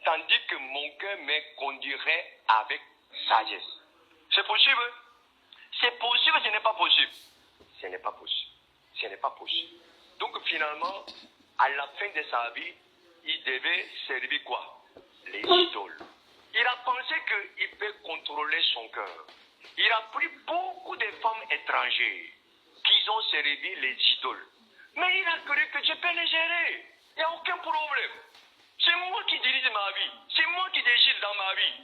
tandis que mon cœur me conduirait avec sagesse. C'est possible? C'est possible, ce n'est pas possible. Ce n'est pas possible. Ce n'est pas possible. Donc finalement, à la fin de sa vie, il devait servir quoi? Les idoles. Il a pensé qu'il peut contrôler son cœur. Il a pris beaucoup de femmes étrangères qui ont servi les idoles. Mais il a cru que je peux les gérer. Il n'y a aucun problème. C'est moi qui dirige ma vie. C'est moi qui décide dans ma vie.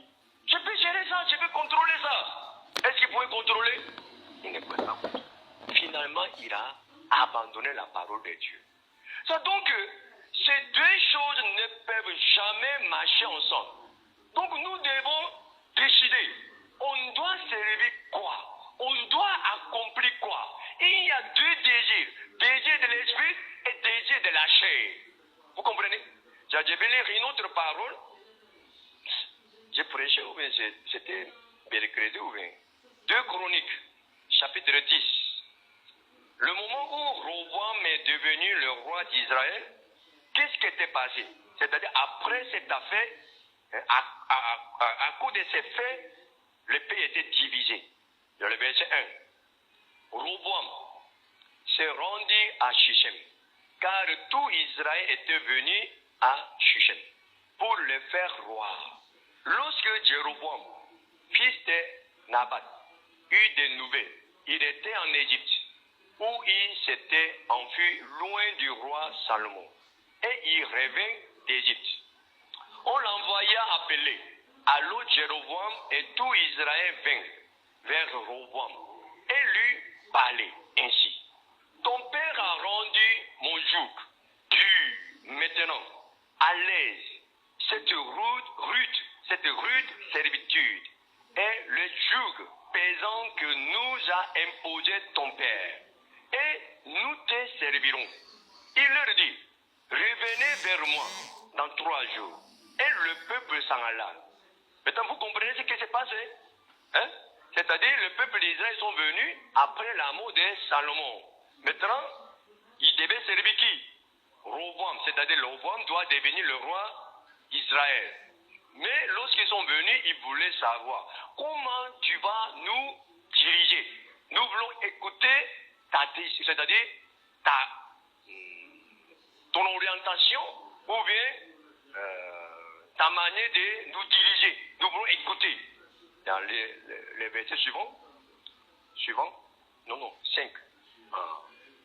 Je peux gérer ça, je peux contrôler ça. Est-ce qu'il pouvait contrôler? Il ne pouvait pas contrôler. Finalement, il a abandonné la parole de Dieu. Ça donc, ces deux choses ne peuvent jamais marcher ensemble. Donc nous devons décider. On doit servir quoi? On doit accomplir quoi? Il y a deux désirs. Désir de l'esprit et désir de la chair. Vous comprenez? Je vais lire une autre parole. J'ai prêché ou bien c'était mercredi ou bien 2 Chroniques, chapitre 10. Le moment où Roboam est devenu le roi d'Israël, qu'est-ce qui était passé? C'est-à-dire après cette affaire, à cause de ces faits, le pays était divisé. Dans le verset 1, Roboam s'est rendu à Shichem, car tout Israël était venu à Shichem pour le faire roi. Lorsque Jéroboam, fils de Nabat, eut des nouvelles, il était en Égypte, où il s'était enfui loin du roi Salomon, et il revint d'Égypte. On l'envoya appeler. Alors Jéroboam et tout Israël vint vers Roboam et lui parlait ainsi. Ton père a rendu mon joug dur, maintenant, à l'aise, cette rude servitude est le joug pesant que nous a imposé ton père, et nous te servirons. Il leur dit, revenez vers moi dans 3 jours. Et le peuple s'en alla. Maintenant, vous comprenez ce qui s'est passé? Hein? C'est-à-dire, le peuple d'Israël sont venus après la mort de Salomon. Maintenant, ils devaient servir qui? Roboam. C'est-à-dire, Roboam doit devenir le roi d'Israël. Mais lorsqu'ils sont venus, ils voulaient savoir comment tu vas nous diriger. Nous voulons écouter c'est-à-dire ton orientation ou bien ta manière de nous diriger. Nous voulons écouter. Dans les versets suivants. Non, 5.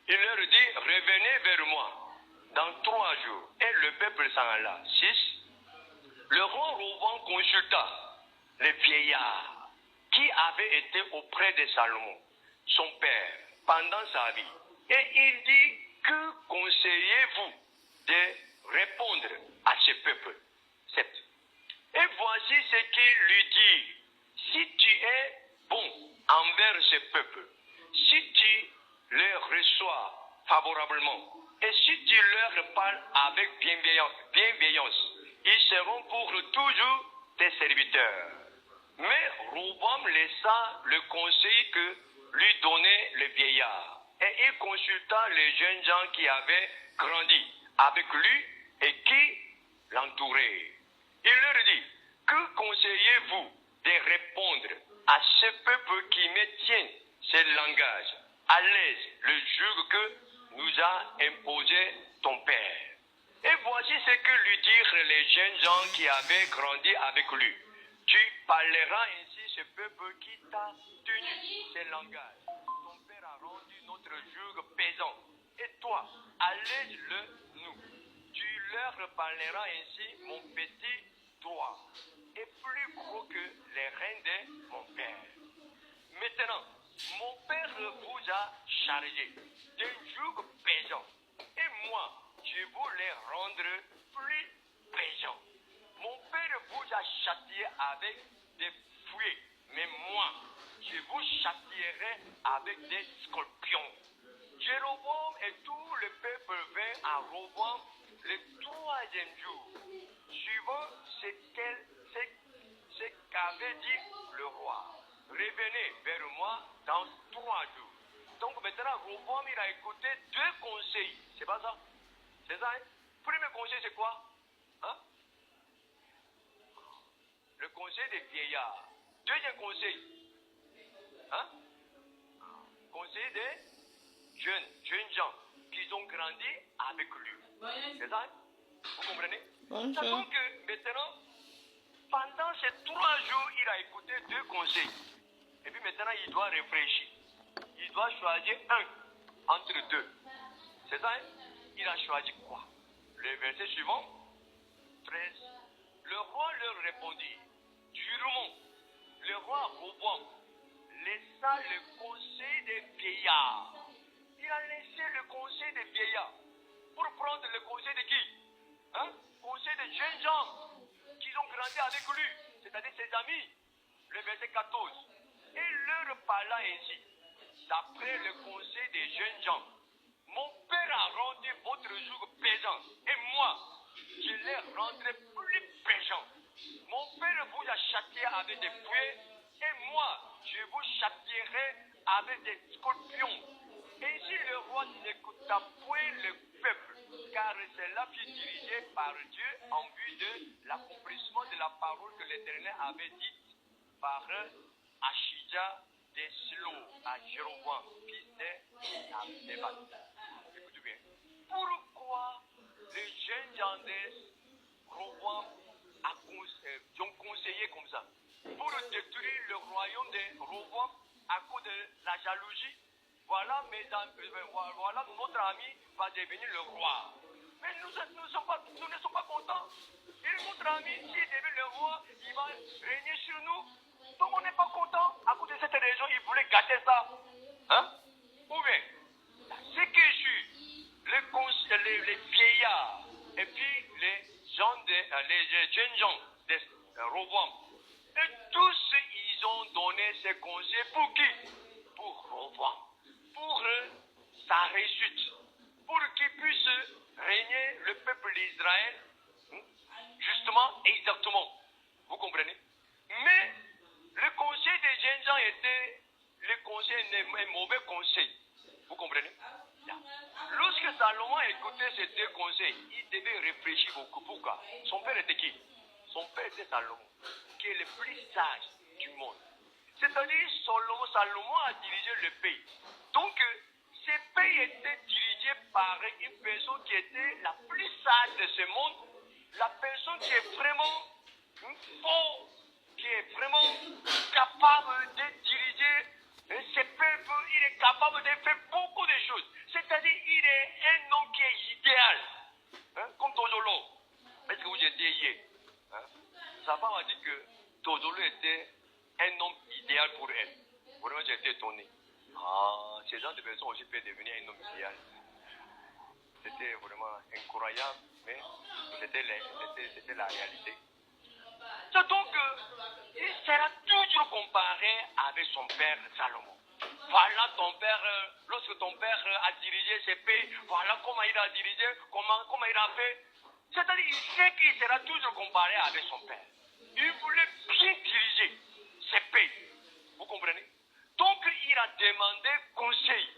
Il leur dit, revenez vers moi dans 3 jours. Et le peuple s'en alla. 6. Le roi Roboam consulta les vieillards qui avaient été auprès de Salomon, son père, pendant sa vie. Et il dit, que conseillez-vous de répondre à ce peuple? 7. Et voici ce qu'il lui dit. Si tu es bon envers ce peuple, si tu les reçois favorablement, et si tu leur parles avec bienveillance, ils seront pour toujours tes serviteurs. Mais Roboam laissa le conseil que lui donnait le vieillard, et il consulta les jeunes gens qui avaient grandi avec lui et qui l'entouraient. Il leur dit, que conseillez-vous de répondre à ce peuple qui me tient ce langage, à l'aise, le joug que nous a imposé ton père? Et voici ce que lui dirent les jeunes gens qui avaient grandi avec lui. Tu parleras ainsi ce peuple qui t'a tenu ce langage. Ton père a rendu notre joug pesant. Et toi, allège-le nous. Tu leur parleras ainsi, mon petit doigt, est plus gros que les reins de mon père. Maintenant, mon père vous a chargé d'un joug pesant. Et moi, je vous les rendre plus pesants. Mon père vous a châtié avec des fouets, mais moi, je vous châtierai avec des scorpions. Jéroboam et tout le peuple vint à Roboam le 3e jour, suivant ce qu'avait dit le roi. Revenez vers moi dans 3 jours. Donc maintenant, Roboam, il a écouté 2 conseils. C'est pas ça? C'est ça, hein? Premier conseil, c'est quoi? Hein? conseil des vieillards. Deuxième conseil. Hein? Conseil des jeunes gens qui ont grandi avec lui. C'est ça? Vous comprenez? Ça donc que maintenant, pendant ces 3 jours, il a écouté 2 conseils. Et puis maintenant, il doit réfléchir. Il doit choisir un entre 2. C'est ça? Il a choisi quoi? Le verset suivant, 13. Le roi leur répondit, durement, le roi Roboam laissa le conseil des vieillards. Il a laissé le conseil des vieillards pour prendre le conseil de qui? Conseil des jeunes gens qui ont grandi avec lui, c'est-à-dire ses amis. Le verset 14. Et leur parla ainsi, d'après le conseil des jeunes gens. Mon père a rendu votre jour pesant, et moi, je les rendrai plus péchants. Mon père vous a châtié avec des fouets, et moi, je vous châtierai avec des scorpions. Ainsi le roi n'écouta point le peuple, car cela fut dirigé par Dieu en vue de l'accomplissement de la parole que l'Éternel avait dite par Achija de Silo à Jéroboam, fils de Nébat. Écoutez bien. Pourquoi les jeunes gens de Roboam ont conseillé comme ça? Pour détruire le royaume de Roboam à cause de la jalousie. Voilà, voilà, notre ami va devenir le roi. Mais nous ne sommes pas contents. Et notre ami, s'il devient le roi, il va régner sur nous. Donc on n'est pas content. À cause de cette raison, il voulait gâter ça. Hein? Ou bien, ce que je suis, les vieillards, et puis les jeunes gens de Roboam, et tous, ils ont donné ces conseils pour qui? Pour Roboam. Pour sa réussite. Pour qu'il puisse régner le peuple d'Israël, justement, exactement. Vous comprenez? Mais le conseil des jeunes gens était un mauvais conseil. Vous comprenez? Lorsque Salomon écoutait ces 2 conseils, il devait réfléchir beaucoup. Pourquoi? Son père était qui? Son père était Salomon, qui est le plus sage du monde. C'est-à-dire, Salomon a dirigé le pays. Donc, ce pays était dirigé par une personne qui était la plus sage de ce monde, la personne qui est vraiment fort, qui est vraiment capable de diriger ce peuple. Il est capable de faire beaucoup de choses. C'est-à-dire, il est un homme qui est idéal. Comme Tozolo. Est-ce que vous étiez hier? Sa femme a dit que Tozolo était un homme idéal pour elle. Vraiment, j'ai été étonné. Ces gens de personnes aussi peuvent devenir un homme idéal. C'était vraiment incroyable, mais c'était la réalité. C'est donc, il sera toujours comparé avec son père Salomon. Voilà ton père, lorsque ton père a dirigé ses pays, voilà comment il a dirigé, comment il a fait. C'est-à-dire, il sait qu'il sera toujours comparé avec son père. Il voulait bien diriger ses pays. Vous comprenez? Donc, il a demandé conseil.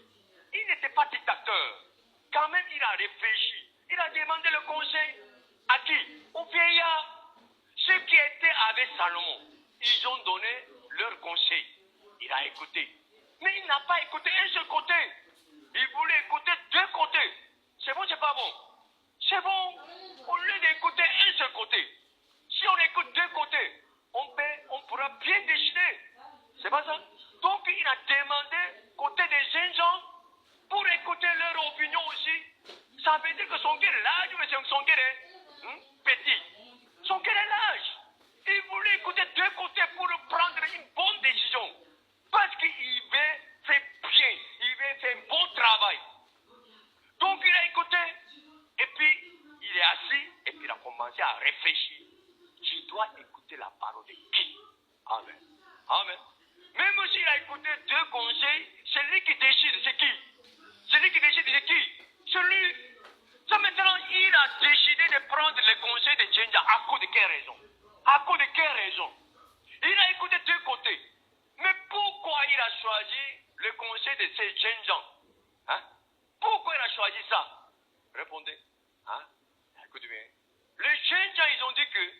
Il n'était pas dictateur. Quand même, il a réfléchi. Il a demandé le conseil. À qui? Aux vieillards. Ceux qui étaient avec Salomon. Ils ont donné leur conseil. Il a écouté. Mais il n'a pas écouté un seul côté. Il voulait écouter 2 côtés. C'est bon, c'est pas bon? C'est bon. Au lieu d'écouter un seul côté. Si on écoute 2 côtés, on pourra bien décider. C'est pas ça? Donc il a demandé côté des jeunes gens pour écouter leur opinion aussi. Ça veut dire que son cœur est large, mais son cœur est petit. Son cœur est large. Il voulait écouter 2 côtés pour prendre une bonne décision. Parce qu'il veut faire bien, il veut faire un bon travail. Donc il a écouté, et puis il est assis, et puis il a commencé à réfléchir. Je dois écouter la parole de qui? Amen. Amen. Même s'il a écouté 2 conseils, celui qui décide, c'est qui? Celui qui décide, c'est qui? Celui. Ça maintenant, il a décidé de prendre les conseils de Djenja. À cause de quelle raison? À cause de quelle raison? Il a écouté 2 côtés. Mais pourquoi il a choisi le conseil de ces jeunes gens? Pourquoi il a choisi ça? Répondez. Écoutez bien. Les jeunes gens, ils ont dit que